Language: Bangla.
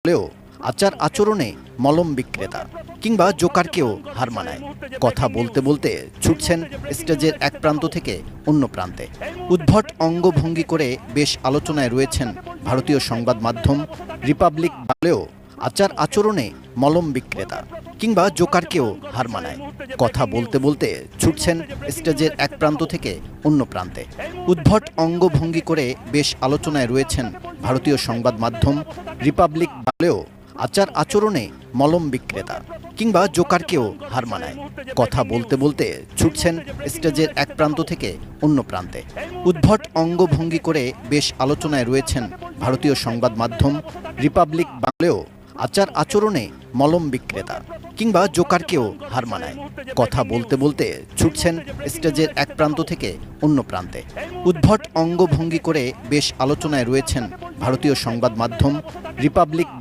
হলেও আচার আচরণে মলম বিক্রেতা কিংবা জোকারকেও হার মানায়। কথা বলতে বলতে ছুটছেন স্টেজের এক প্রান্ত থেকে অন্য প্রান্তে। উদ্ভট অঙ্গভঙ্গি করে বেশ আলোচনায় রয়েছেন ভারতীয় সংবাদ মাধ্যম রিপাবলিক বাংলাও আচার আচরণে মলম বিক্রেতা কিংবা জোকারকেও হার মানায়। কথা বলতে বলতে ছুটছেন স্টেজের এক প্রান্ত থেকে অন্য প্রান্তে। উদ্ভট অঙ্গভঙ্গি করে বেশ আলোচনায় রয়েছেন ভারতীয় সংবাদ মাধ্যম রিপাবলিক বাংলাও আচার আচরণে মলম বিক্রেতা কিংবা জোকারকেও হার মানায়। কথা বলতে বলতে ছুটছেন স্টেজের এক প্রান্ত থেকে অন্য প্রান্তে। উদ্ভট অঙ্গভঙ্গি করে বেশ আলোচনায় রয়েছেন ভারতীয় সংবাদ মাধ্যম রিপাবলিক বাংলাও আচার আচরণে মলম বিক্রেতা কিংবা জোকারকেও হার মানায়। কথা বলতে বলতে ছুটছেন স্টেজের এক প্রান্ত থেকে অন্য প্রান্তে। উদ্ভট অঙ্গভঙ্গি করে বেশ আলোচনায় রয়েছেন ভারতীয় সংবাদ মাধ্যম রিপাবলিক